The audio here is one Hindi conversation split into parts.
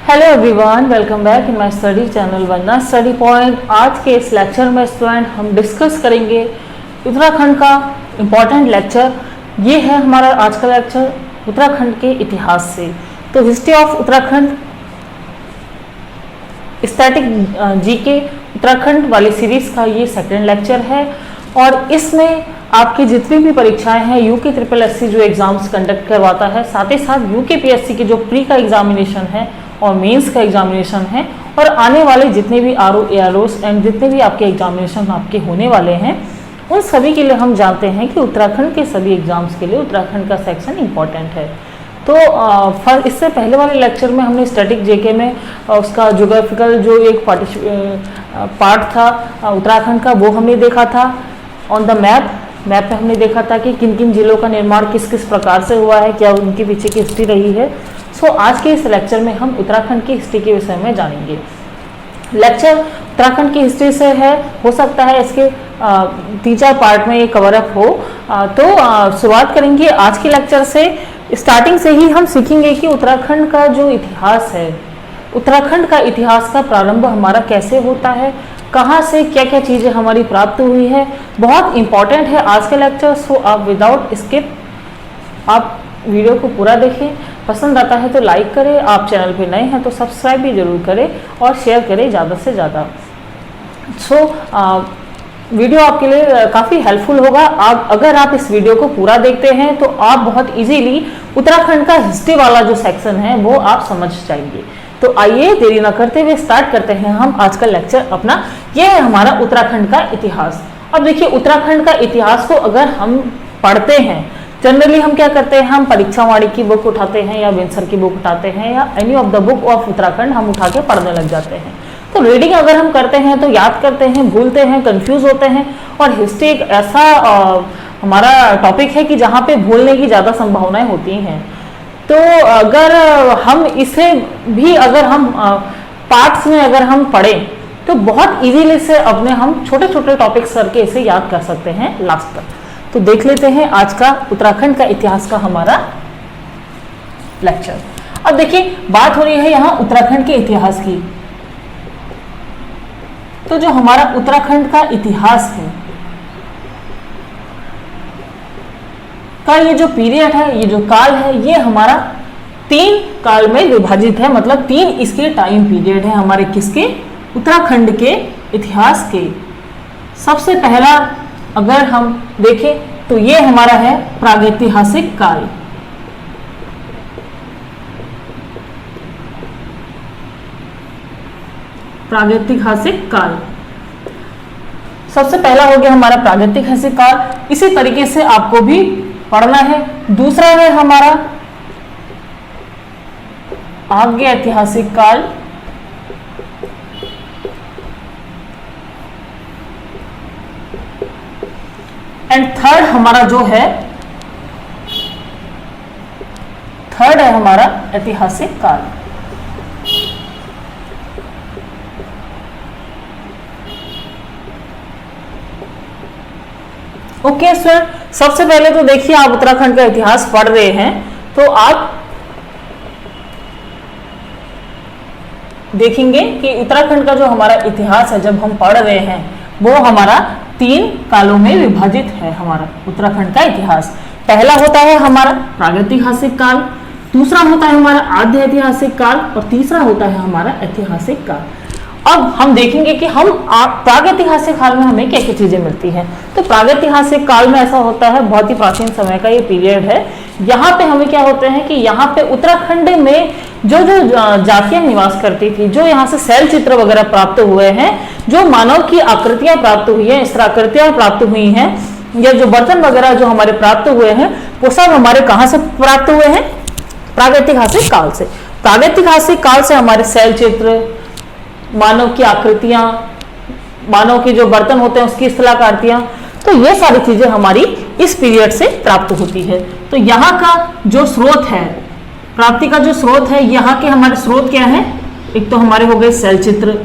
Hello everyone, welcome back in my study channel Vandana study point. आज के इस लेक्चर में स्टूडेंट हम डिस्कस करेंगे उत्तराखंड का इम्पॉर्टेंट लेक्चर। ये है हमारा आज का लेक्चर उत्तराखंड के इतिहास से। तो history of Uttarakhand static GK Uttarakhand वाली सीरीज का ये सेकंड लेक्चर है और इसमें आपकी जितनी भी परीक्षाएं हैं यूके SSSC जो एग्जाम्स कंडक्ट करवाता है, साथ ही साथ यूके PSC की जो प्री का एग्जामिनेशन है और मेंस का एग्जामिनेशन है और आने वाले जितने भी RO AROs एंड जितने भी आपके एग्जामिनेशन आपके होने वाले हैं उन सभी के लिए हम जानते हैं कि उत्तराखंड के सभी एग्जाम्स के लिए उत्तराखंड का सेक्शन इम्पॉर्टेंट है। तो इससे पहले वाले लेक्चर में हमने स्टैटिक जेके में उसका ज्योग्राफिकल जो एक पार्ट था उत्तराखंड का वो हमने देखा था। ऑन द मैप पे हमने देखा था कि किन किन जिलों का निर्माण किस किस प्रकार से हुआ है, क्या उनके पीछे की हिस्ट्री रही है। सो आज के इस लेक्चर में हम उत्तराखंड की हिस्ट्री के विषय में जानेंगे। लेक्चर उत्तराखंड की हिस्ट्री से है, हो सकता है इसके 3-4 पार्ट में ये कवर अप हो। शुरुआत करेंगे आज के लेक्चर से। स्टार्टिंग से ही हम सीखेंगे कि उत्तराखंड का जो इतिहास है, उत्तराखंड का इतिहास का प्रारंभ हमारा कैसे होता है, कहाँ से क्या क्या चीज़ें हमारी प्राप्त हुई है। बहुत इंपॉर्टेंट है आज के लेक्चर। सो आप विदाउट स्किप आप वीडियो को पूरा देखें। पसंद आता है तो लाइक करें, आप चैनल पे नए हैं तो सब्सक्राइब भी जरूर करें और शेयर करें ज़्यादा से ज़्यादा। वीडियो आपके लिए काफ़ी हेल्पफुल होगा। अगर आप इस वीडियो को पूरा देखते हैं तो आप बहुत इजीली उत्तराखंड का हिस्ट्री वाला जो सेक्शन है वो आप समझ जाएंगे। तो आइए देरी न करते हुए स्टार्ट करते हैं हम आज का लेक्चर अपना। यह है हमारा उत्तराखंड का इतिहास। अब देखिए, उत्तराखंड का इतिहास को अगर हम पढ़ते हैं, जनरली हम क्या करते हैं, हम परीक्षा वाणी की बुक उठाते हैं या विंसर की बुक उठाते हैं या any of the book of Uttarakhand हम उठा के पढ़ने लग जाते हैं। तो रीडिंग अगर हम करते हैं तो याद करते हैं, भूलते हैं, कंफ्यूज होते हैं। और हिस्ट्री एक ऐसा हमारा टॉपिक है कि जहाँ पे भूलने की ज़्यादा संभावनाएं होती हैं। तो अगर हम इसे भी अगर हम पार्ट्स में अगर हम पढ़ें तो बहुत इजीली से अपने हम छोटे छोटे टॉपिक्स करके इसे याद कर सकते हैं लास्ट तक। तो देख लेते हैं आज का उत्तराखंड का इतिहास का हमारा लेक्चर। अब देखिए, बात हो रही है यहाँ उत्तराखंड के इतिहास की। तो जो हमारा उत्तराखंड का इतिहास है का ये जो पीरियड है, ये जो काल है, ये हमारा 3 काल में विभाजित है। मतलब 3 इसके टाइम पीरियड है हमारे किसके, उत्तराखंड के इतिहास के। सबसे पहला अगर हम देखें तो ये हमारा है प्रागैतिहासिक काल। प्रागैतिहासिक काल सबसे पहला हो गया हमारा प्रागैतिहासिक काल। इसी तरीके से आपको भी पढ़ना है। दूसरा है हमारा आग्नेय ऐतिहासिक काल। एंड थर्ड हमारा जो है, थर्ड है हमारा ऐतिहासिक काल। ओके सर, सबसे पहले तो देखिए, आप उत्तराखंड का इतिहास पढ़ रहे हैं तो आप देखेंगे कि उत्तराखंड का जो हमारा इतिहास है जब हम पढ़ रहे हैं वो हमारा 3 कालों में विभाजित है। हमारा उत्तराखंड का इतिहास पहला होता है हमारा प्रागैतिहासिक काल, दूसरा होता है हमारा आद्य ऐतिहासिक काल और तीसरा होता है हमारा ऐतिहासिक काल। अब हम देखेंगे कि हम प्रागैतिहासिक काल में हमें क्या क्या चीजें मिलती हैं। तो प्रागैतिहासिक काल में ऐसा होता है, बहुत ही प्राचीन समय का ये पीरियड है। यहाँ पे हमें क्या होते हैं कि यहाँ पे उत्तराखंड में जो जो जातियां निवास करती थी, जो यहाँ से शैल चित्र वगैरह प्राप्त हुए हैं, जो मानव की आकृतियां प्राप्त हुई हैं, स्त्राकृतियां प्राप्त हुई हैं, या जो बर्तन वगैरह जो हमारे प्राप्त हुए हैं, वो सब हमारे कहाँ से प्राप्त हुए हैं, प्रागैतिहासिक काल से। प्रागैतिहासिक काल से हमारे शैल चित्र, मानव की आकृतियां, मानव के जो बर्तन होते हैं उसकी स्थलाकृतियां, तो ये सारी चीजें हमारी इस पीरियड से प्राप्त होती है। तो यहाँ का जो स्रोत है, प्राप्ति का जो स्रोत है, यहाँ के हमारे स्रोत क्या है, एक तो हमारे हो गए शैल चित्र।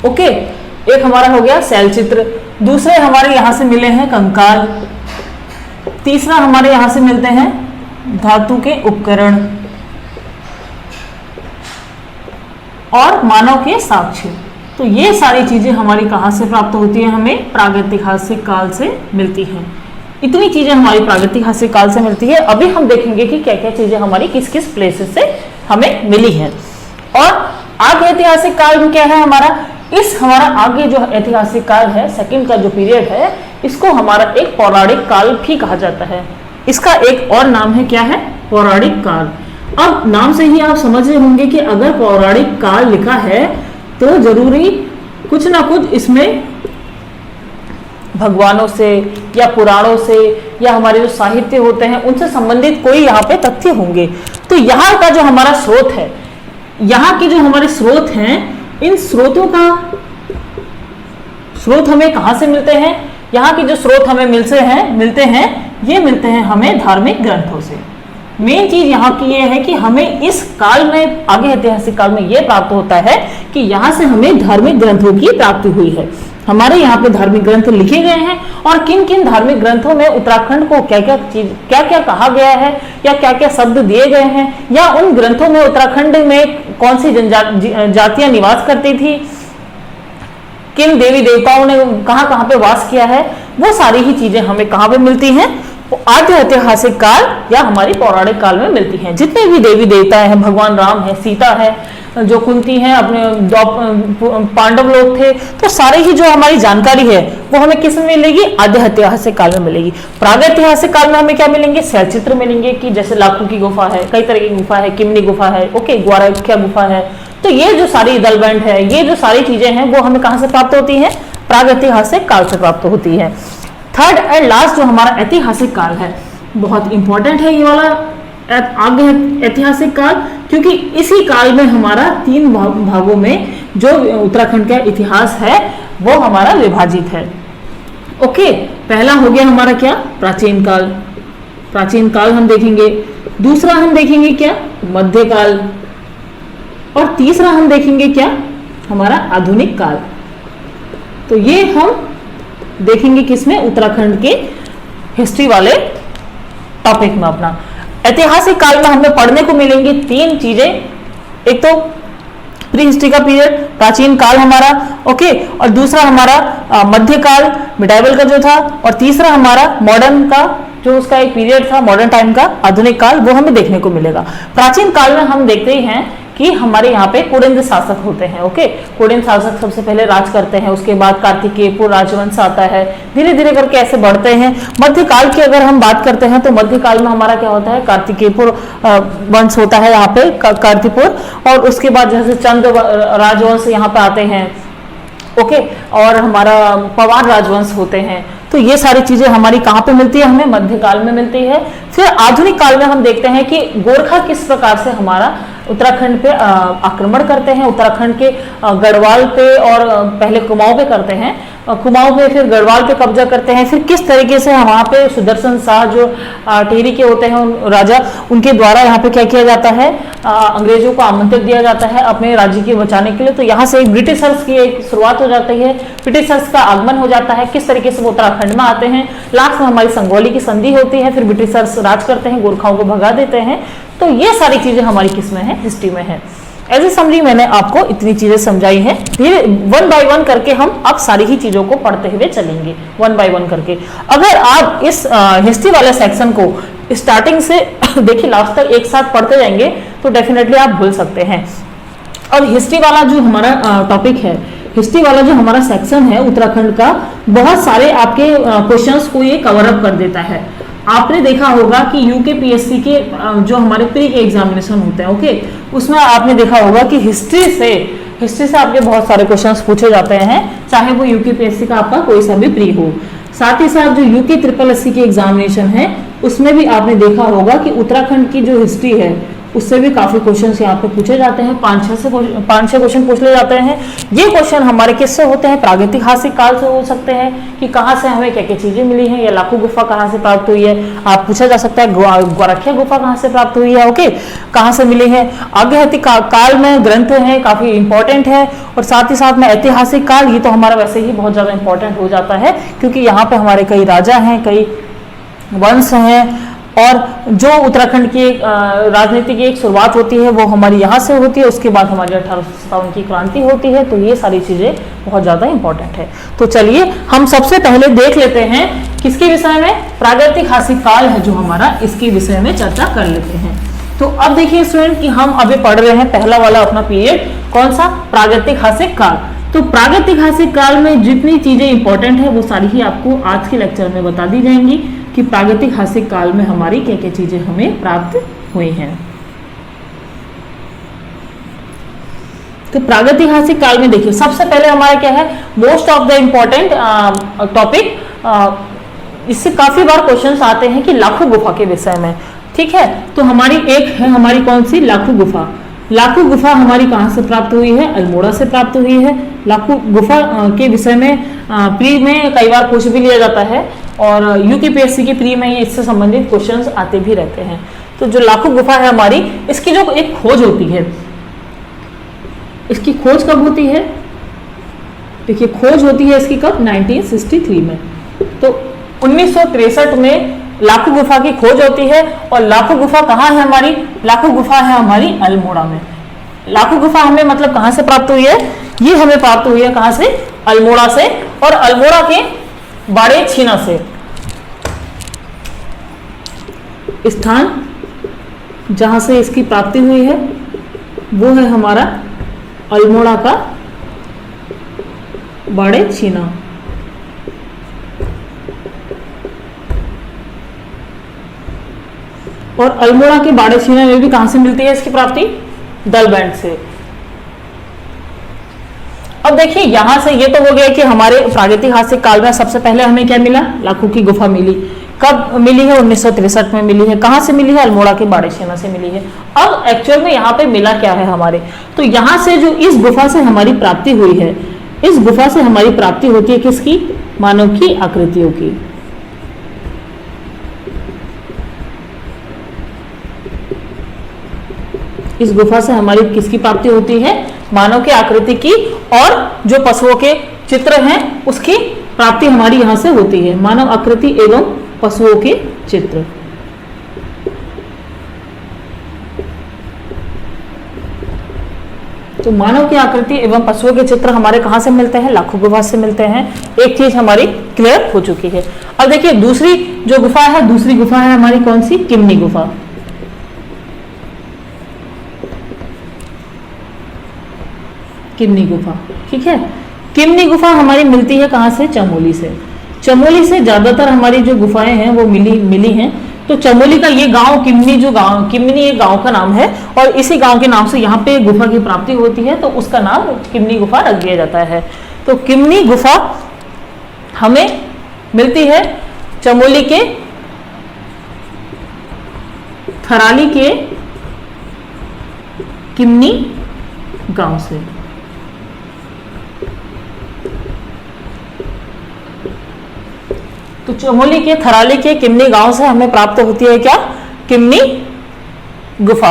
ओके, एक हमारा हो गया शैल चित्र। दूसरे हमारे यहाँ से मिले हैं कंकाल। तीसरा हमारे यहाँ से मिलते हैं धातु के उपकरण। और मानव के साक्ष्य। तो ये सारी चीजें हमारी कहाँ से प्राप्त होती है, हमें प्रागैतिहासिक काल से मिलती हैं। इतनी चीजें हमारी प्रागैतिहासिक काल से मिलती है। अभी हम देखेंगे कि क्या क्या चीजें हमारी किस किस प्लेसेस से हमें मिली है। और आगे ऐतिहासिक काल में क्या है हमारा, इस हमारा आगे जो ऐतिहासिक काल है, सेकंड का जो पीरियड है, इसको हमारा एक पौराणिक काल भी कहा जाता है। इसका एक और नाम है, क्या है, पौराणिक काल। अब नाम से ही आप समझ रहे होंगे कि अगर पौराणिक काल लिखा है तो जरूरी कुछ ना कुछ इसमें भगवानों से या पुराणों से या हमारे जो साहित्य होते हैं उनसे संबंधित कोई यहाँ पे तथ्य होंगे। तो यहाँ का जो हमारा स्रोत है, यहाँ के जो हमारे स्रोत हैं, इन स्रोतों का स्रोत हमें कहाँ से मिलते हैं, यहाँ के जो स्रोत हमें मिलते हैं हमें धार्मिक ग्रंथों से। मेन चीज यहाँ की ये है कि हमें इस काल में, आगे ऐतिहासिक काल में, ये प्राप्त होता है कि यहाँ से हमें धार्मिक ग्रंथों की प्राप्ति हुई है। हमारे यहाँ पे धार्मिक ग्रंथ लिखे गए हैं और किन किन धार्मिक ग्रंथों में उत्तराखंड को क्या क्या कहा गया है या क्या क्या शब्द दिए गए हैं, या उन ग्रंथों में उत्तराखंड में कौन सी जातियां निवास करती थी, किन देवी देवताओं ने कहाँ कहाँ पे वास किया है, वो सारी ही चीजें हमें कहाँ पे मिलती हैं, आद्य ऐतिहासिक काल या हमारी पौराणिक काल में मिलती हैं। जितने भी देवी देवता हैं, भगवान राम है, सीता है, जो कुंती हैं, अपने पांडव लोग थे, तो सारे ही जो हमारी जानकारी है वो हमें किस में मिलेगी, आद्य ऐतिहासिक काल में मिलेगी। प्रागैतिहासिक काल में हमें क्या मिलेंगे, शैलचित्र मिलेंगे, कि जैसे लाखों की गुफा है, कई तरह की गुफा है, किमनी गुफा है, ओके, ग्वारख्या गुफा है। तो ये जो सारी दलबंड है, ये जो सारी चीजें हैं वो हमें कहाँ से प्राप्त होती हैं, प्रागैतिहासिक काल से प्राप्त होती है। थर्ड एंड लास्ट जो हमारा ऐतिहासिक काल है, बहुत इंपॉर्टेंट है ये वाला आगे ऐतिहासिक काल, क्योंकि इसी काल में हमारा 3 भागों में जो उत्तराखंड का इतिहास है वो हमारा विभाजित है। ओके, पहला हो गया हमारा क्या, प्राचीन काल। प्राचीन काल हम देखेंगे। दूसरा हम देखेंगे क्या, मध्यकाल। और तीसरा हम देखेंगे क्या, हमारा आधुनिक काल। तो ये हम देखेंगे किसमें, उत्तराखंड के हिस्ट्री वाले टॉपिक में। अपना ऐतिहासिक काल में हमें पढ़ने को मिलेंगी 3 चीजें। एक तो प्री हिस्ट्री का पीरियड, प्राचीन काल हमारा, ओके, और दूसरा हमारा मध्यकाल, मिडाइवल का जो था, और तीसरा हमारा मॉडर्न का जो उसका एक पीरियड था, मॉडर्न टाइम का, आधुनिक काल, वो हमें देखने को मिलेगा। प्राचीन काल में हम देखते ही हैं कि हमारे यहाँ पे कुड़िंद शासक होते हैं। ओके, कुड़िंद शासक सबसे पहले राज करते हैं, उसके बाद कार्तिकेयपुर राजवंश आता है, धीरे धीरे करके ऐसे बढ़ते हैं। मध्यकाल की अगर हम बात करते हैं तो मध्यकाल में हमारा क्या होता है, कार्तिकेयपुर वंश होता है यहाँ पे, कार्तिपुर, और उसके बाद जैसे चंद्र राजवंश यहाँ पे आते हैं, ओके, और हमारा पवार राजवंश होते हैं। तो ये सारी चीजें हमारी कहाँ पे मिलती है, हमें मध्यकाल में मिलती है। फिर आधुनिक काल में हम देखते हैं कि गोरखा किस प्रकार से हमारा उत्तराखंड पे आक्रमण करते हैं, उत्तराखंड के गढ़वाल पे, और पहले कुमाऊं पे करते हैं, कुमाऊं पे फिर गढ़वाल पे कब्जा करते हैं। फिर किस तरीके से वहाँ पे सुदर्शन शाह जो टिहरी के होते हैं राजा, उनके द्वारा यहाँ पे क्या किया जाता है, अंग्रेजों को आमंत्रित दिया जाता है अपने राज्य के बचाने के लिए। तो यहाँ से एक ब्रिटिशर्स की एक शुरुआत हो जाती है, ब्रिटिशर्स का आगमन हो जाता है, किस तरीके से वो उत्तराखंड में आते हैं। लास्ट में हमारी संगोली की संधि होती है, फिर ब्रिटिशर्स राज करते हैं, गोरखाओं को भगा देते हैं। तो ये सारी चीजें हमारी किस में है, हिस्ट्री में है। एज ए समरी मैंने आपको इतनी चीजें समझाई हैं। धीरे 1 बाय 1 करके हम अब सारी ही चीजों को पढ़ते हुए चलेंगे, 1 बाय 1 करके। अगर आप इस हिस्ट्री वाले सेक्शन को स्टार्टिंग से देखिए लास्ट तक एक साथ पढ़ते जाएंगे तो डेफिनेटली आप भूल सकते हैं। और हिस्ट्री वाला जो हमारा टॉपिक है, हिस्ट्री वाला जो हमारा सेक्शन है उत्तराखंड का, बहुत सारे आपके क्वेश्चंस को ये कवर अप कर देता है। आपने देखा होगा कि यूकेपीएससी के जो हमारे प्री के एग्जामिनेशन होते हैं, ओके, उसमें आपने देखा होगा कि हिस्ट्री से आपके बहुत सारे क्वेश्चंस पूछे जाते हैं, चाहे वो यूकेपीएससी का आपका कोई सा भी प्री हो। साथ ही साथ जो यूके SSSC के एग्जामिनेशन है उसमें भी आपने देखा होगा कि उत्तराखंड की जो हिस्ट्री है उससे भी काफी क्वेश्चंस यहाँ पे पूछे जाते हैं, 5-6 क्वेश्चन पूछ ले जाते हैं। ये क्वेश्चन हमारे किससे होते हैं, प्रागैतिहासिक काल से हो सकते हैं कि कहाँ से हमें क्या क्या चीजें मिली हैं, या लाखों गुफा कहाँ से प्राप्त हुई है, आप पूछा जा सकता है ग्वारख्या गुफा कहाँ से प्राप्त हुई है, ओके, कहाँ से मिली है। आगे काल में ग्रंथ हैं, काफी इंपॉर्टेंट है। और साथ ही साथ में ऐतिहासिक काल, ये तो हमारा वैसे ही बहुत ज्यादा इंपॉर्टेंट हो जाता है, क्योंकि यहाँ पे हमारे कई राजा हैं, कई वंश हैं, और जो उत्तराखंड की राजनीति की एक शुरुआत होती है वो हमारी यहाँ से होती है, उसके बाद हमारी 1857 की क्रांति होती है। तो ये सारी चीज़ें बहुत ज़्यादा इंपॉर्टेंट है। तो चलिए हम सबसे पहले देख लेते हैं किसके विषय में, प्रागैतिहासिक काल है जो हमारा, इसके विषय में चर्चा कर लेते हैं। तो अब देखिए स्टूडेंट कि हम अभी पढ़ रहे हैं पहला वाला अपना पीरियड, कौन सा, प्रागैतिहासिक काल। तो प्रागैतिहासिक काल में जितनी चीजें इंपॉर्टेंट है वो सारी ही आपको आज के लेक्चर में बता दी जाएंगी कि प्रागैतिहासिक काल में हमारी क्या क्या चीजें हमें प्राप्त हुई हैं। तो प्रागैतिहासिक काल में देखिए सबसे पहले हमारा क्या है, most of the important topic, इससे काफी बार क्वेश्चंस आते हैं कि लाखों गुफा के विषय में, ठीक है। तो हमारी एक है हमारी कौन सी, लाखों गुफा। लाखों गुफा हमारी कहाँ से प्राप्त हुई है, अल्मोड़ा से प्राप्त हुई है। लाखों गुफा के विषय में प्री में कई बार पूछ भी लिया जाता है और यूपीएससी के प्री में ये इससे संबंधित क्वेश्चंस आते भी रहते हैं। तो जो लाखों गुफा है हमारी, इसकी जो एक खोज होती है, इसकी खोज कब होती है, देखिए खोज होती है इसकी कब, 1963 में। तो 1963 में लाखों गुफा की खोज होती है। और लाखों गुफा कहाँ है हमारी, लाखों गुफा है हमारी अल्मोड़ा में। लाखों गुफा हमें मतलब कहाँ से प्राप्त हुई है, ये हमें प्राप्त हुई है कहाँ से, अल्मोड़ा से, और अल्मोड़ा के बाड़े छीना से। स्थान जहां से इसकी प्राप्ति हुई है वो है हमारा अल्मोड़ा का बाड़े छीना। और अल्मोड़ा के बाड़े छीना में भी कहां से मिलती है इसकी प्राप्ति, दलबैंड से। अब देखिए यहां से ये तो हो गया कि हमारे प्रागैतिहासिक काल में सबसे पहले हमें क्या मिला, लाखों की गुफा मिली। कब मिली है, 1963 में मिली है। कहां से मिली है, अल्मोड़ा के बाड़े छीना से मिली है। अब एक्चुअल में यहाँ पे मिला क्या है हमारे, तो यहां से जो इस गुफा से हमारी प्राप्ति हुई है, इस गुफा से हमारी प्राप्ति होती है किसकी, मानव की आकृतियों की। इस गुफा से हमारी किसकी प्राप्ति होती है, मानव की आकृति की, और जो पशुओं के चित्र हैं उसकी प्राप्ति हमारी यहां से होती है। मानव आकृति एवं पशुओं के चित्र। तो मानव की आकृति एवं पशुओं के चित्र हमारे कहां से मिलते हैं, लाखों गुफा से मिलते हैं। एक चीज हमारी क्लियर हो चुकी है। अब देखिए दूसरी जो गुफा है, दूसरी गुफा है हमारी कौन सी, किमनी गुफा। किमनी गुफा, ठीक है। किमनी गुफा हमारी मिलती है कहां से, चमोली से। चमोली से ज्यादातर हमारी जो गुफाएं हैं वो मिली हैं। तो चमोली का ये गांव, किमनी जो गांव, किमनी एक गांव का नाम है और इसी गांव के नाम से यहाँ पे गुफा की प्राप्ति होती है, तो उसका नाम किमनी गुफा रख दिया जाता है। तो किमनी गुफा हमें मिलती है चमोली के थराली के किमनी गांव से। तो चमोली के थराली के किमनी गांव से हमें प्राप्त होती है क्या, किमनी गुफा।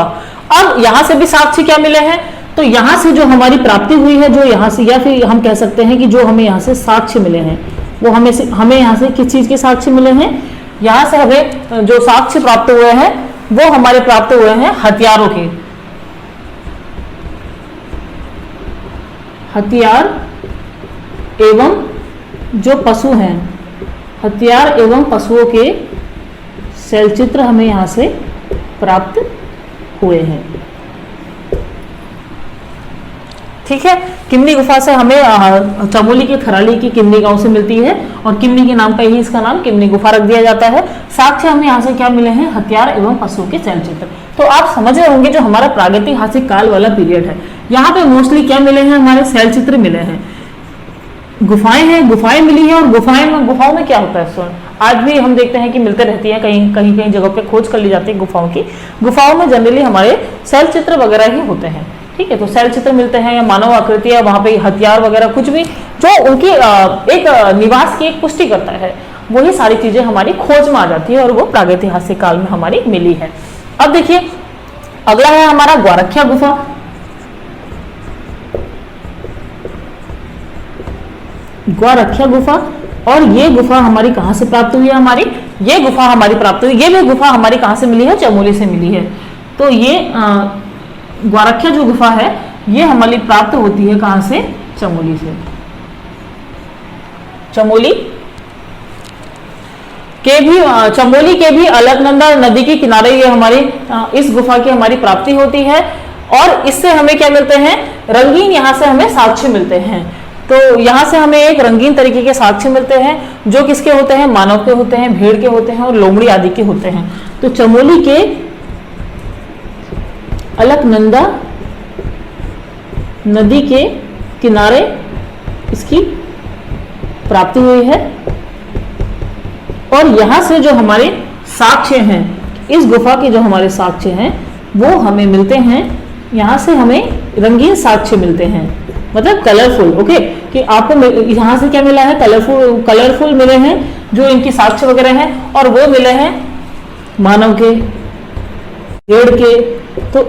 अब यहां से भी साक्ष्य क्या मिले हैं, तो यहां से जो हमारी प्राप्ति हुई है, जो यहां से, या फिर हम कह सकते हैं कि जो हमें यहां से साक्ष्य मिले हैं, वो हमें यहां से किस चीज के साक्ष्य मिले हैं, यहां से हमें जो साक्ष्य प्राप्त हुए हैं वो हमारे प्राप्त हुए हैं हथियारों के। हथियार एवं जो पशु हैं, हथियार एवं पशुओं के शैल चित्र हमें यहां से प्राप्त हुए हैं, ठीक है। किमनी गुफा से हमें चमोली के थराली की किमनी गांव से मिलती है और किमनी के नाम पर ही इसका नाम किमनी गुफा रख दिया जाता है। साक्ष्य हमें यहाँ से क्या मिले हैं, हथियार एवं पशुओं के शैल चित्र। तो आप समझ रहे होंगे जो हमारा प्रागैतिहासिक काल वाला पीरियड है, यहाँ पे मोस्टली क्या मिले हैं, हमारे शैल चित्र मिले हैं। गुफाएं हैं, गुफाएं मिली हैं, और गुफाओं में क्या होता है सुन, आज भी हम देखते हैं कि मिलते रहती है, कहीं जगह पे खोज कर ली जाती है गुफाओं की। गुफाओं में जनरली हमारे शैल चित्र वगैरह ही होते हैं, ठीक है। तो शैल चित्र मिलते हैं या मानव आकृति या वहां पे हथियार वगैरह कुछ भी जो उनकी एक निवास की एक पुष्टि करता है, वही सारी चीजें हमारी खोज में आ जाती है और वो प्रागैतिहासिक काल में हमारी मिली है। अब देखिए अगला है हमारा ग्वारखिया गुफा। ग्वारखिया गुफा, और ये गुफा हमारी कहां से प्राप्त हुई है, हमारी ये गुफा हमारी प्राप्त हुई। ये भी गुफा हमारी कहाँ से मिली है? चमोली से मिली है। तो ये ग्वारख्या जो गुफा है ये हमारी प्राप्त होती है कहाँ से? चमोली से। चमोली के भी अलकनंदा नदी के किनारे ये हमारी इस गुफा की हमारी प्राप्ति होती है। और इससे हमें क्या मिलते हैं? रंगीन यहाँ से हमें साक्ष्य मिलते हैं। तो यहाँ से हमें एक रंगीन तरीके के साक्ष्य मिलते हैं जो किसके होते हैं? मानव के होते हैं, भेड़ के होते हैं और लोमड़ी आदि के होते हैं। तो चमोली के अलकनंदा नदी के किनारे इसकी प्राप्ति हुई है। और यहां से जो हमारे साक्ष्य हैं, इस गुफा के जो हमारे साक्ष्य हैं वो हमें मिलते हैं, यहां से हमें रंगीन साक्ष्य मिलते हैं, मतलब कलरफुल। ओके, कि आपको यहां से क्या मिला है? कलरफुल मिले हैं जो इनकी साक्ष्य वगैरह हैं, और वो मिले हैं मानव के, पेड़ के। तो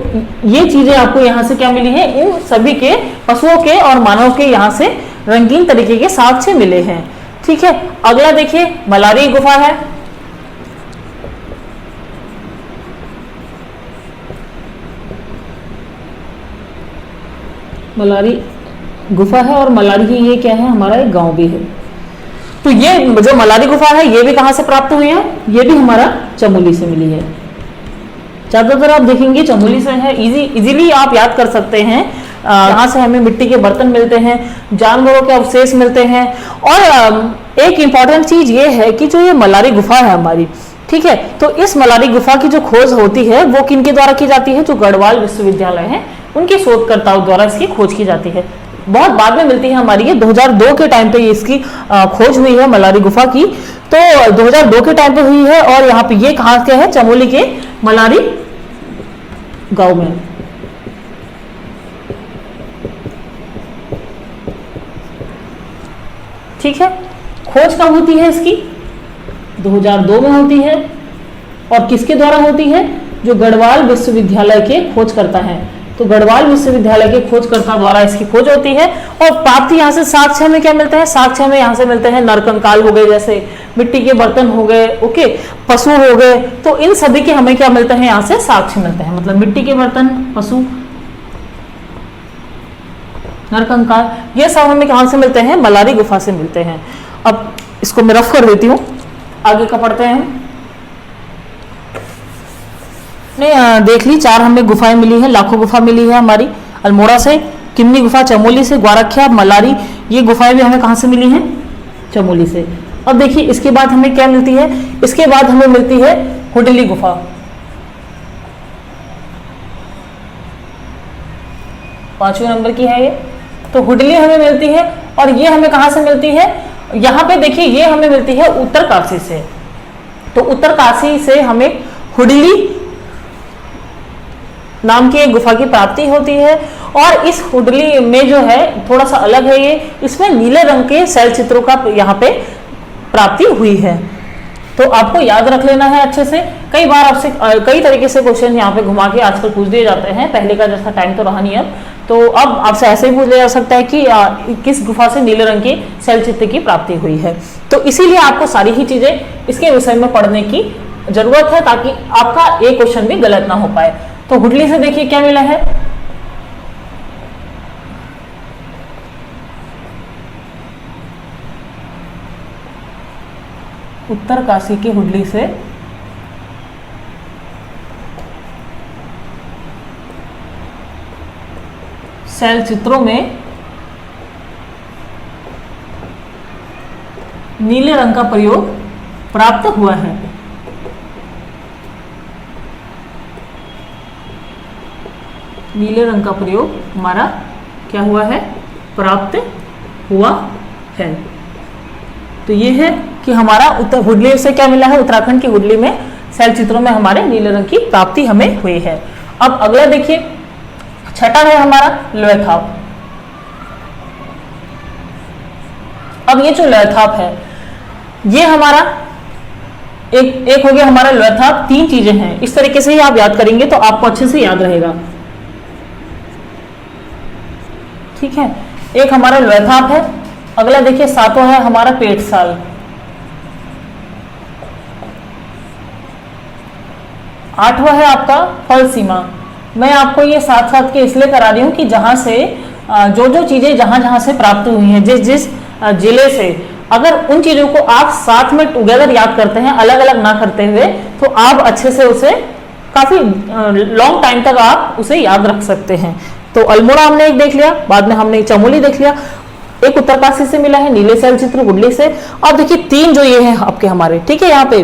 ये चीजें आपको यहाँ से क्या मिली है? इन सभी के, पशुओं के और मानव के यहाँ से रंगीन तरीके के साक्ष्य मिले हैं। ठीक है, अगला देखिए मलारी गुफा है। मलारी गुफा है और मलारी की ये क्या है? हमारा एक गांव भी है। तो ये जो मलारी गुफा है ये भी कहां से प्राप्त हुई है? ये भी हमारा चमोली से मिली है। ज्यादातर आप देखेंगे चमोली से है। इजीली आप याद कर सकते हैं। यहाँ से हमें मिट्टी के बर्तन मिलते हैं, जानवरों के अवशेष मिलते हैं। और एक इंपॉर्टेंट चीज ये है कि जो ये मलारी गुफा है हमारी, ठीक है, तो इस मलारी गुफा की जो खोज होती है वो किनके द्वारा की जाती है? जो गढ़वाल विश्वविद्यालय है उनके शोधकर्ताओं द्वारा इसकी खोज की जाती है। बहुत बाद में मिलती है हमारी, ये 2002 के टाइम पे इसकी खोज हुई है मलारी गुफा की। तो 2002 के टाइम पे हुई है। और यहाँ पे ये कहाँ के है? चमोली के मलारी गांव में। ठीक है, खोज कब होती है इसकी? 2002 में होती है। और किसके द्वारा होती है? जो गढ़वाल विश्वविद्यालय के खोजकर्ता हैं। तो गढ़वाल विश्वविद्यालय के खोजकर्ता द्वारा इसकी खोज होती है। और प्राप्ति यहाँ से साक्ष्य में क्या मिलते हैं? साक्ष्य में यहाँ से मिलते हैं नरकंकाल हो गए, जैसे मिट्टी के बर्तन हो गए, ओके, पशु हो गए। तो इन सभी के हमें क्या मिलते हैं? यहाँ से साक्ष्य मिलते हैं, मतलब मिट्टी के बर्तन, पशु, नरकंकाल, ये सब हमें कहाँ से मिलते हैं? मलारी गुफा से मिलते हैं। अब इसको मैं रफ कर देती हूँ, आगे का पढ़ते हैं। नहीं, देख ली, 4 हमें गुफाएं मिली है, लाखों गुफा मिली है हमारी। अल्मोड़ा से, किमनी गुफा चमोली से, ग्वारख्या, मलारी, ये गुफाएं भी हमें कहाँ से मिली हैं? चमोली से। अब देखिए इसके बाद हमें क्या मिलती है? इसके बाद हमें मिलती है हुडली गुफा। पांचवें नंबर की है ये। तो हुडली हमें मिलती है। और ये हमें कहाँ से मिलती है? यहाँ पे देखिए ये हमें मिलती है उत्तरकाशी से। तो उत्तरकाशी से हमें हुडली नाम की एक गुफा की प्राप्ति होती है। और इस हुडली में जो है थोड़ा सा अलग है ये, इसमें नीले रंग के शैल चित्रों का यहाँ पे प्राप्ति हुई है। तो आपको याद रख लेना है अच्छे से। कई बार आपसे कई तरीके से क्वेश्चन यहाँ पे घुमा के आजकल पूछ दिए जाते हैं। पहले का जैसा टाइम तो रहा नहीं अब, तो अब आपसे ऐसे ही पूछ लिया जा सकता है कि किस गुफा से नीले रंग के शैल चित्र की प्राप्ति हुई है। तो इसीलिए आपको सारी ही चीजें इसके विषय में पढ़ने की जरूरत है, ताकि आपका एक क्वेश्चन भी गलत ना हो पाए। तो हुडली से देखिए क्या मिला है? उत्तरकाशी की हुडली से शैल चित्रों में नीले रंग का प्रयोग प्राप्त हुआ है। नीले रंग का प्रयोग हमारा क्या हुआ है? प्राप्त हुआ है। तो ये है कि हमारा हुडली से क्या मिला है? उत्तराखंड की हुडली में शैल चित्रों में हमारे नीले रंग की प्राप्ति हमें हुई है। अब अगला देखिए, छठा है हमारा लोयथाप। अब ये जो लोयथाप है ये हमारा एक हो गया हमारा लोयथाप। 3 चीजें हैं, इस तरीके से ही आप याद करेंगे तो आपको अच्छे से याद रहेगा। ठीक है, एक हमारा लोयथाप है। अगला देखिए 7वां है हमारा पेटसाल। आठवां है आपका फल सीमा। मैं आपको ये साथ साथ के इसलिए करा रही हूँ कि जहाँ से जो जो चीजें जहाँ जहाँ से प्राप्त हुई हैं, जिस जिस जिले से, अगर उन चीजों को आप साथ में टुगेदर याद करते हैं, अलग अलग ना करते हुए, तो आप अच्छे से उसे काफी लॉन्ग टाइम तक आप उसे याद रख सकते हैं। तो अल्मोड़ा हमने एक देख लिया, बाद में हमने चमोली देख लिया, एक उत्तरकाशी से मिला है, नीले चलचित्र गुडली से। अब देखिए तीन जो ये हैं आपके हमारे, ठीक है, यहाँ पे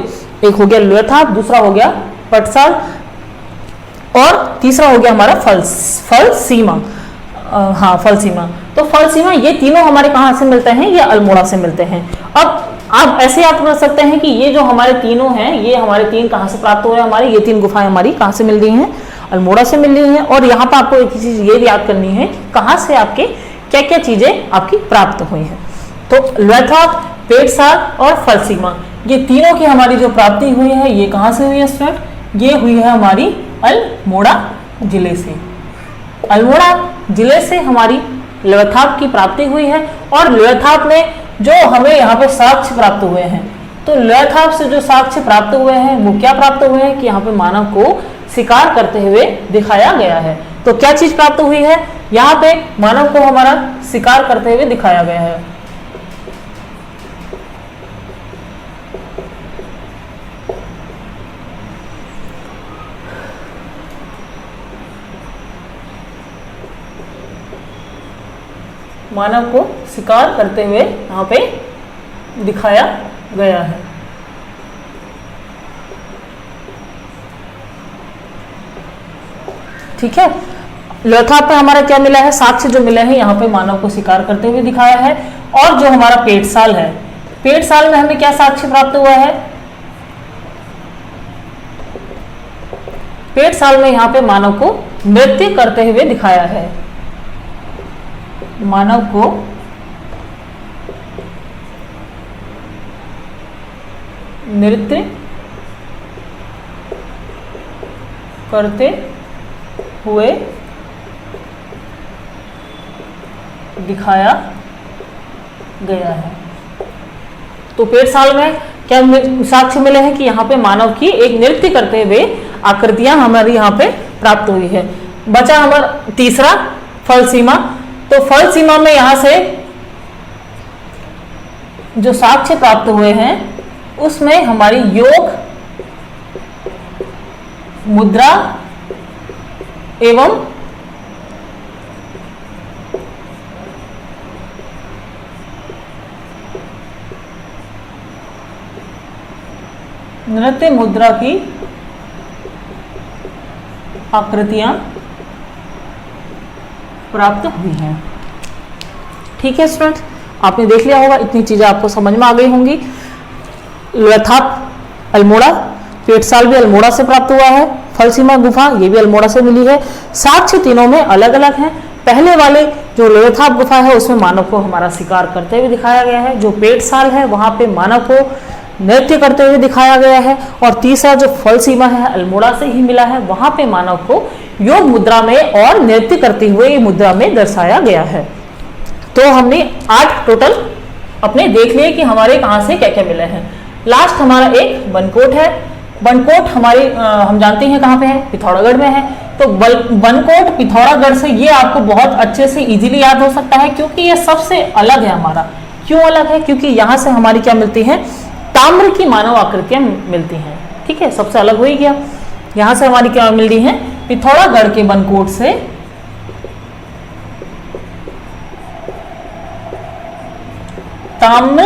एक हो गया लोथाप, दूसरा हो गया पटसाल और तीसरा हो गया हमारा फल सीमा। हाँ, फल सीमा। तो फल सीमा ये तीनों हमारे कहाँ से मिलते हैं? ये अल्मोड़ा से मिलते हैं। अब आप ऐसे याद कर सकते हैं कि ये जो हमारे तीनों हैं, ये हमारे तीन कहाँ से प्राप्त हुए? हमारे ये तीन गुफाएं हमारी कहाँ से मिल रही हैं? अल्मोड़ा से मिल रही हैं। और यहाँ पर आपको एक चीज ये याद करनी है, कहाँ से आपके क्या क्या चीजें आपकी प्राप्त हुई हैं। तो लोथाप, पेटसाल और फल सीमा, ये तीनों की हमारी जो प्राप्ति हुई है, ये कहाँ से हुई है स्टूडेंट? ये हुई है हमारी अल्मोड़ा जिले से। अल्मोड़ा जिले से हमारी लोथाप की प्राप्ति हुई है। और लोथाप में जो हमें यहाँ पे साक्ष्य प्राप्त हुए हैं, तो लोथाप से जो साक्ष्य प्राप्त हुए हैं वो क्या प्राप्त हुए हैं कि यहाँ पे मानव को शिकार करते हुए दिखाया गया है। तो क्या चीज प्राप्त हुई है? यहाँ पे मानव को हमारा शिकार करते हुए दिखाया गया है। मानव को शिकार करते हुए यहाँ पे दिखाया गया है। ठीक है, लोथाप पे हमारा क्या मिला है? साक्ष्य जो मिले हैं, यहाँ पे मानव को शिकार करते हुए दिखाया है। और जो हमारा पेटसाल है, पेटसाल में हमें क्या साक्ष्य प्राप्त हुआ है? पेटसाल में यहाँ पे मानव को नृत्य करते हुए दिखाया है। मानव को नृत्य करते हुए दिखाया गया है। तो पेटसाल में क्या साक्ष्य मिले हैं कि यहाँ पे मानव की एक नृत्य करते हुए आकृतियां हमारी यहाँ पे प्राप्त हुई है। बचा हमारा तीसरा फल सीमा। तो फल सीमा में यहां से जो साक्ष्य प्राप्त हुए हैं उसमें हमारी योग मुद्रा एवं नृत्य मुद्रा की आकृतियां प्राप्त हुई हैं। ठीक है स्टूडेंट, आपने देख लिया होगा, इतनी चीजें आपको समझ में आ गई होंगी। लोथाप अल्मोड़ा, पेटसाल भी अल्मोड़ा से प्राप्त हुआ है, फल सीमा गुफा ये भी अल्मोड़ा से मिली है। साक्ष्य तीनों में अलग अलग हैं। पहले वाले जो लोथाप गुफा है उसमें मानव को हमारा शिकार करते हुए दिखाया गया है। जो पेटसाल है वहां पे मानव को नृत्य करते हुए दिखाया गया है। और तीसरा जो फल सीमा है अल्मोड़ा से ही मिला है, वहां पे मानव को योग मुद्रा में और नृत्य करते हुए मुद्रा में दर्शाया गया है। तो हमने 8 टोटल अपने देख लिए कि हमारे कहाँ से क्या क्या मिले हैं। लास्ट हमारा एक बनकोट है। बनकोट हमारी हम जानते हैं कहाँ पे है, पिथौरागढ़ में है। तो बनकोट पिथौरागढ़ से ये आपको बहुत अच्छे से इजीली याद हो सकता है, क्योंकि ये सबसे अलग है हमारा। क्यों अलग है? क्योंकि यहाँ से हमारी क्या मिलती है? ताम्र की मानव आकृतियां मिलती हैं। ठीक है, सबसे अलग हो ही गया। यहां से हमारी क्या मिल रही है? पिथौरागढ़ के बनकोट से ताम्र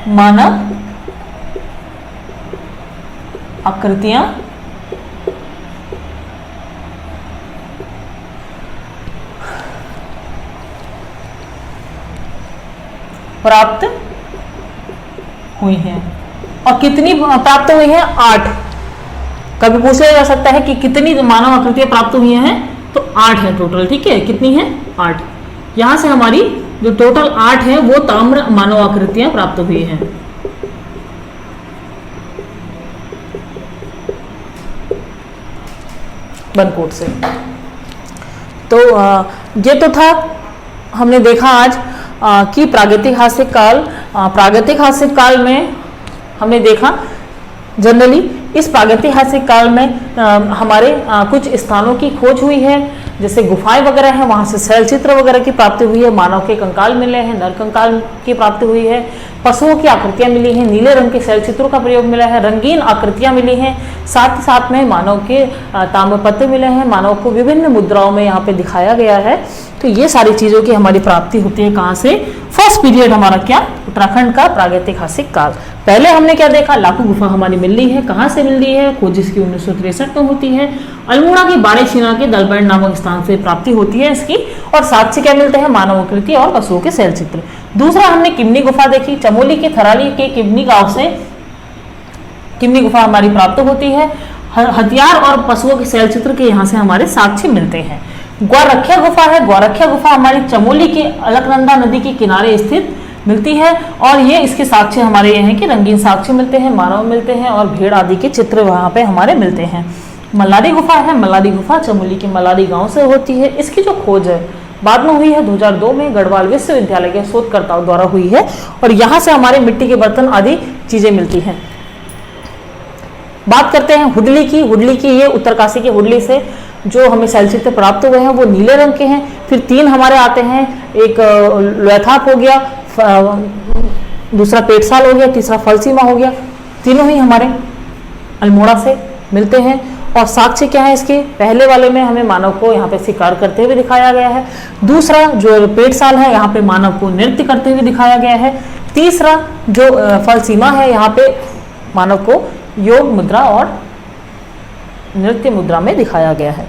मानव आकृतियां प्राप्त हुई हैं। और कितनी प्राप्त हुई हैं? 8। कभी पूछ लिया जा सकता है कि कितनी मानव आकृतियां प्राप्त हुई हैं, तो 8 है टोटल। ठीक है, कितनी है? 8। यहां से हमारी जो टोटल 8 है वो ताम्र मानव आकृतियां प्राप्त हुई हैं। बनकोट से। तो ये तो था, हमने देखा आज कि प्रागैतिहासिक काल में हमने देखा जनरली इस प्रागैतिहासिक काल में हमारे कुछ स्थानों की खोज हुई है, जैसे गुफाएं वगैरह हैं, वहां से शैल चित्र वगैरह की प्राप्ति हुई है, मानव के कंकाल मिले हैं, नर कंकाल की प्राप्ति हुई है, पशुओं की आकृतियां मिली हैं, नीले रंग के शैल चित्रों का प्रयोग मिला है, रंगीन आकृतियां मिली हैं, साथ ही साथ में मानव के ताम्रपत्र मिले हैं, मानव को विभिन्न मुद्राओं में यहाँ पे दिखाया गया है। तो ये सारी चीजों की हमारी प्राप्ति होती है कहाँ से? फर्स्ट पीरियड हमारा क्या? उत्तराखंड का प्रागैतिहासिक काल। पहले हमने क्या देखा? लाखों गुफा हमारी मिल रही है। कहाँ से मिल रही है? खोज इसकी 1963 में होती है। अल्मोड़ा की बाड़ेछीना के दलबैंड नामक स्थान से प्राप्ति होती है इसकी, और साथ से क्या मिलते हैं? मानव आकृति और पशुओं के शैल चित्र। दूसरा हमने किमनी गुफा देखी, चमोली के थराली के किमनी गांव से किमनी गुफा हमारी प्राप्त होती है। हथियार और पशुओं के शैल चित्र के यहाँ से हमारे साक्ष्य मिलते हैं। ग्वारखिया गुफा है, ग्वारखिया गुफा हमारी चमोली के अलकनंदा नदी के किनारे स्थित मिलती है, और ये इसके साक्ष्य हमारे ये हैं कि रंगीन साक्ष्य मिलते हैं, मानव मिलते हैं और भेड़ आदि के चित्र वहाँ पे हमारे मिलते हैं। मल्लारी गुफा है, मल्लारी गुफा चमोली के मल्लारी गांव से होती है। इसकी जो खोज है बाद में हुई है 2002 में गढ़वाल विश्वविद्यालय के शोधकर्ताओं द्वारा हुई है, और यहाँ से हमारे मिट्टी के बर्तन आदि चीजें मिलती हैं। बात करते हैं हुडली की। हुडली की, ये उत्तरकाशी के हुडली से जो हमें शैल चित्र प्राप्त हुए हैं वो नीले रंग के हैं। फिर तीन हमारे आते हैं, एक लोथाप हो गया, दूसरा पेटसाल हो गया, तीसरा फलसीमा हो गया। तीनों ही हमारे अल्मोड़ा से मिलते हैं। और साक्ष्य क्या है इसके? पहले वाले में हमें मानव को यहाँ पे शिकार करते हुए दिखाया गया है। दूसरा जो पेटसाल है, यहाँ पे मानव को नृत्य करते हुए दिखाया गया है। तीसरा जो फलसीमा है, यहाँ पे मानव को योग मुद्रा और नृत्य मुद्रा में दिखाया गया है।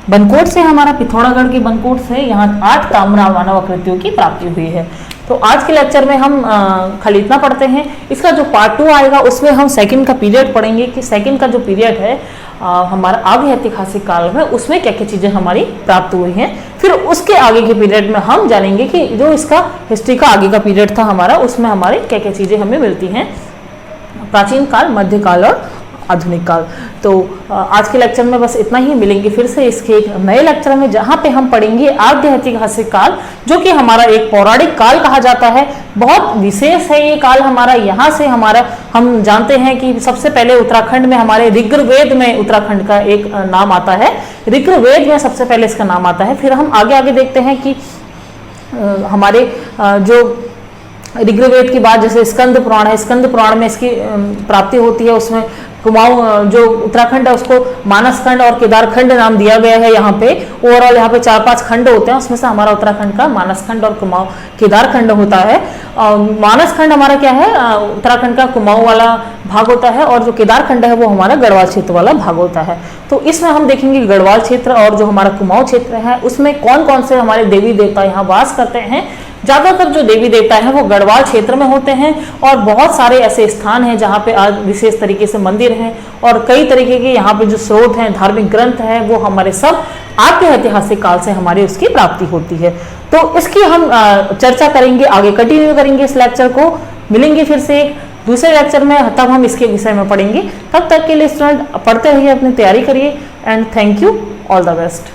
बनकोट से हमारा पिथौरागढ़ के बनकोट से यहाँ 8 ताम्र मानव आकृतियों की प्राप्ति हुई है। तो आज के लेक्चर में हम खाली इतना पढ़ते हैं। इसका जो पार्ट 2 आएगा उसमें हम सेकंड का पीरियड पढ़ेंगे कि सेकंड का जो पीरियड है हमारा आगे ऐतिहासिक काल में, उसमें क्या क्या चीजें हमारी प्राप्त हुई हैं। फिर उसके आगे के पीरियड में हम जानेंगे कि जो इसका हिस्ट्री का आगे का पीरियड था हमारा, उसमें हमारी क्या क्या चीजें हमें मिलती हैं, प्राचीन काल, मध्यकाल और आधुनिक काल। तो आज के लेक्चर में बस इतना ही। मिलेंगे फिर से इसके एक नए लेक्चर में, जहां पे हम पढ़ेंगे आद्य ऐतिहासिक काल, जो कि हमारा एक पौराणिक काल कहा जाता है। बहुत विशेष है ये काल हमारा। यहाँ से हमारा हम जानते हैं कि सबसे पहले उत्तराखंड में हमारे ऋग्वेद में उत्तराखंड का एक नाम आता है। ऋग्वेद में सबसे पहले इसका नाम आता है। फिर हम आगे आगे देखते हैं कि हमारे जो ऋग्वेद के बाद जैसे स्कंद पुराण है, स्कंद पुराण में इसकी प्राप्ति होती है। उसमें कुमाऊं जो उत्तराखंड है उसको मानस खंड और केदार खंड नाम दिया गया है। यहाँ पे ओवरऑल यहाँ पे 4-5 खंड होते हैं, उसमें से हमारा उत्तराखंड का मानस खंड और कुमाऊं केदार खंड होता है। मानस खंड हमारा क्या है? उत्तराखंड का कुमाऊं वाला भाग होता है, और जो केदार खंड है वो हमारा गढ़वाल क्षेत्र वाला भाग होता है। तो इसमें हम देखेंगे गढ़वाल क्षेत्र और जो हमारा कुमाऊं क्षेत्र है उसमें कौन कौन से हमारे देवी देवता यहाँ वास करते हैं। ज्यादातर जो देवी देवता हैं वो गढ़वाल क्षेत्र में होते हैं, और बहुत सारे ऐसे स्थान हैं जहाँ पे आज विशेष तरीके से मंदिर हैं, और कई तरीके के यहाँ पे जो स्रोत हैं, धार्मिक ग्रंथ हैं, वो हमारे सब आद्य ऐतिहासिक काल से हमारी उसकी प्राप्ति होती है। तो इसकी हम चर्चा करेंगे, आगे कंटिन्यू करेंगे इस लेक्चर को। मिलेंगे फिर से एक दूसरे लेक्चर में, तब हम इसके विषय में पढ़ेंगे। तब तक के लिए स्टूडेंट पढ़ते रहिए, अपनी तैयारी करिए, and thank you, all the best.